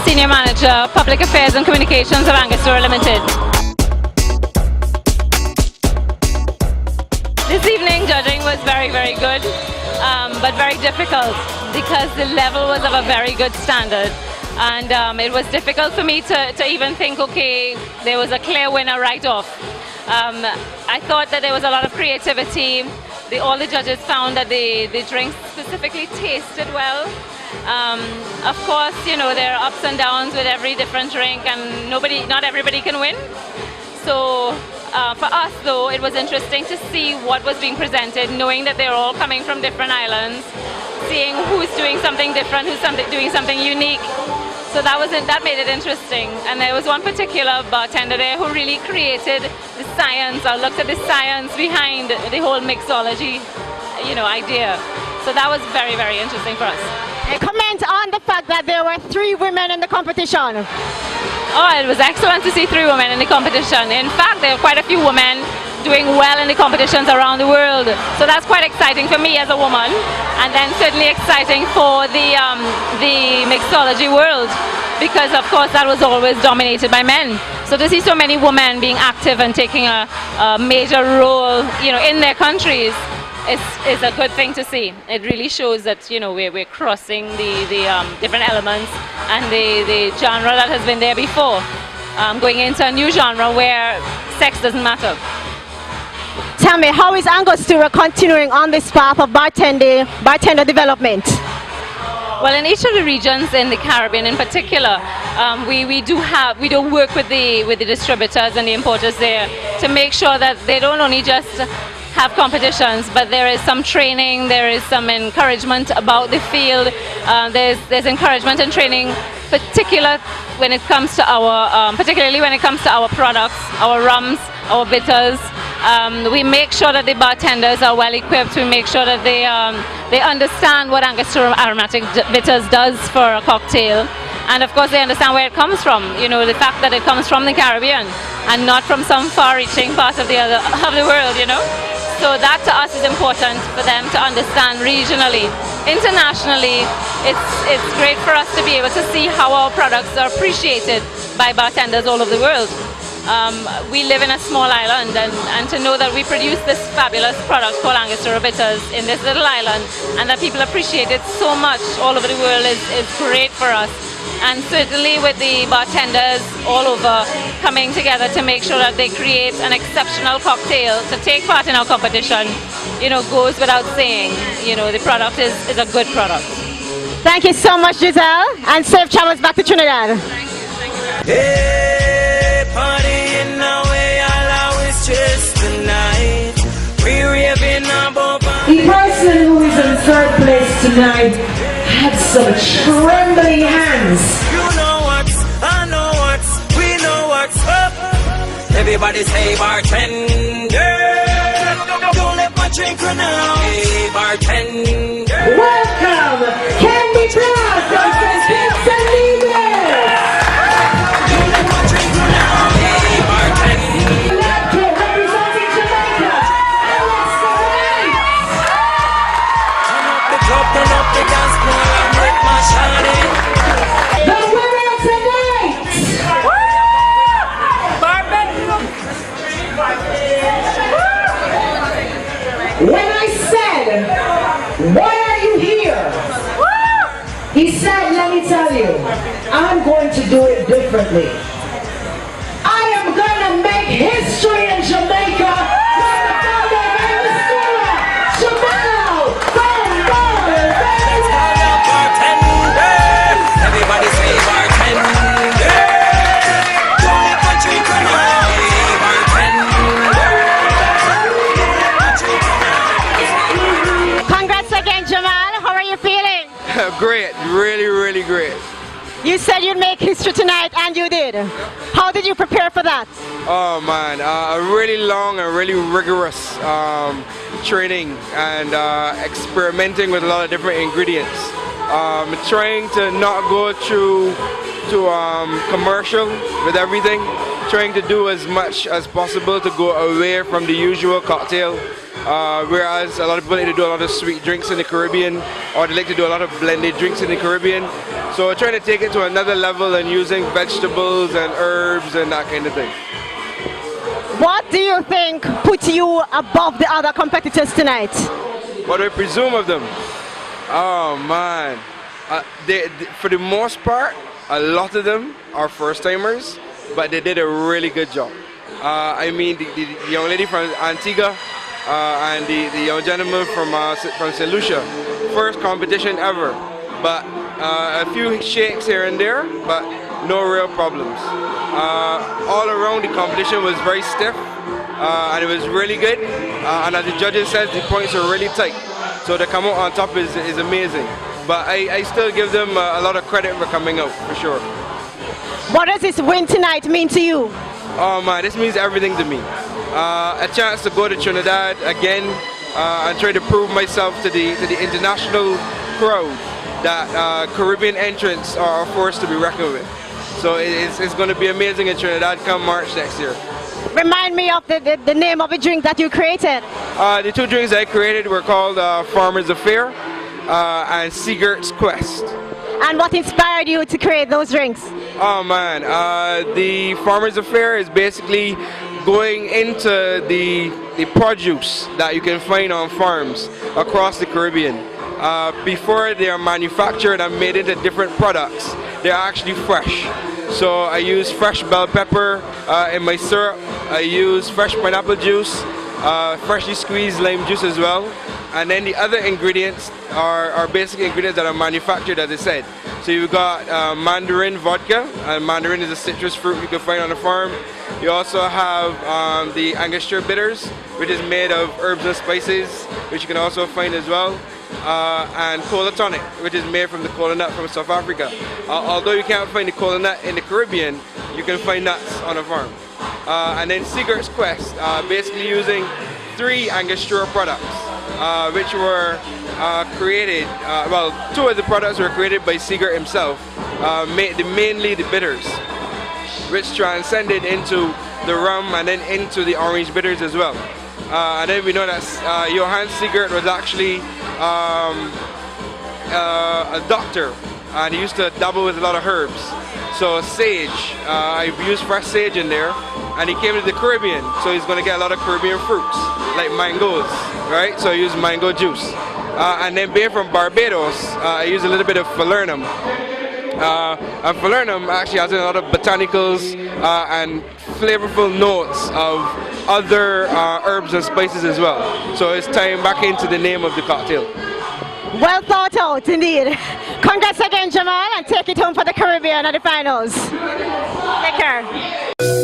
Senior Manager, Public Affairs and Communications of Angostura Limited. This evening judging was very, very good, but very difficult because the level was of a very good standard. And it was difficult for me to even think, okay, there was a clear winner right off. I thought that there was a lot of creativity. All the judges found that the drinks specifically tasted well. Of course, you know, there are ups and downs with every different drink, and not everybody can win. So for us, though, it was interesting to see what was being presented, knowing that they're all coming from different islands, seeing who's doing something different, who's doing something unique. So that made it interesting. And there was one particular bartender there who really created the science, or looked at the science behind the whole mixology, you know, idea. So that was very, very interesting for us. Comment on the fact that there were 3 women in the competition. Oh, it was excellent to see 3 women in the competition. In fact, there were quite a few women doing well in the competitions around the world. So that's quite exciting for me as a woman, and then certainly exciting for the mixology world, because of course that was always dominated by men. So to see so many women being active and taking a major role, you know, in their countries, is a good thing to see. It really shows that, you know, we're crossing the different elements and the genre that has been there before, going into a new genre where sex doesn't matter. Tell me, how is Angostura continuing on this path of bartender development? Well, in each of the regions in the Caribbean in particular, we do work with the distributors and the importers there to make sure that they don't only just have competitions, but there is some training, there is some encouragement about the field, there's encouragement and training, particularly when it comes to our products, our rums, our bitters. We make sure that the bartenders are well equipped. We make sure that they understand what Angostura Aromatic Bitters does for a cocktail, and of course they understand where it comes from. You know, the fact that it comes from the Caribbean and not from some far-reaching part of the world. You know. So that to us is important for them to understand regionally. Internationally, it's great for us to be able to see how our products are appreciated by bartenders all over the world. We live in a small island, and to know that we produce this fabulous product called Angostura Bitters in this little island, and that people appreciate it so much all over the world is great for us. And certainly with the bartenders all over coming together to make sure that they create an exceptional cocktail to take part in our competition, you know, goes without saying. You know, the product is a good product. Thank you so much, Giselle, and safe travels back to Trinidad. Thank you. Hey, party in our way, I'll always just tonight. We raving above. The person who is in 3rd place tonight had some trembling hands. You know what's, I know what's, we know what's up. Everybody say bartender. Don't let my drink run out. Hey, bartender. Welcome, Candy Cross from St. Kitts and Nevis. Don't let my drink run out. Hey, bartender. Representing Jamaica, Alex Morales. Turn up the dance floor, I'm with my shawty. The winner tonight. When I say great, really, really great. You said you'd make history tonight, and you did. How did you prepare for that? Oh man, a really long and really rigorous training and experimenting with a lot of different ingredients. Trying to not go through to commercial with everything. Trying to do as much as possible to go away from the usual cocktail. Whereas a lot of people like to do a lot of sweet drinks in the Caribbean, or they like to do a lot of blended drinks in the Caribbean. So we're trying to take it to another level and using vegetables and herbs and that kind of thing. What do you think put you above the other competitors tonight? What do I presume of them? Oh man, for the most part, a lot of them are first timers, but they did a really good job. I mean, the young lady from Antigua and the young gentleman from St. Lucia, first competition ever, but a few shakes here and there, but no real problems. All around the competition was very stiff, and it was really good, and as the judges said, the points are really tight, so to come out on top is amazing, but I still give them a lot of credit for coming out, for sure. What does this win tonight mean to you? Oh man, this means everything to me. A chance to go to Trinidad again and try to prove myself to the international crowd that Caribbean entrants are a force to be reckoned with. So it's going to be amazing in Trinidad come March next year. Remind me of the name of the drink that you created. The two drinks I created were called Farmer's Affair and Seagird's Quest. And what inspired you to create those drinks? Oh man, the Farmer's Affair is basically going into the produce that you can find on farms across the Caribbean. Before they are manufactured and made into different products, they're actually fresh. So I use fresh bell pepper in my syrup, I use fresh pineapple juice, freshly squeezed lime juice as well. And then the other ingredients are basic ingredients that are manufactured, as I said. So you've got mandarin vodka, and mandarin is a citrus fruit you can find on the farm. You also have the Angostura bitters, which is made of herbs and spices, which you can also find as well. And cola tonic, which is made from the cola nut from South Africa. Although you can't find the cola nut in the Caribbean, you can find nuts on a farm. And then Seagird's Quest, basically using 3 Angostura products, which were created, well, 2 of the products were created by Seagird himself, mainly the bitters, which transcended into the rum and then into the orange bitters as well. And then we know that Johann Seagird was actually a doctor, and he used to dabble with a lot of herbs. So sage, I've used fresh sage in there, and he came to the Caribbean, so he's going to get a lot of Caribbean fruits, like mangoes, right? So I use mango juice. And then being from Barbados, I use a little bit of falernum. And falernum actually has a lot of botanicals and flavorful notes of other herbs and spices as well. So it's tying back into the name of the cocktail. Well thought out, indeed. Congrats again, Jamal, and take it home for the Caribbean at the finals. Take care.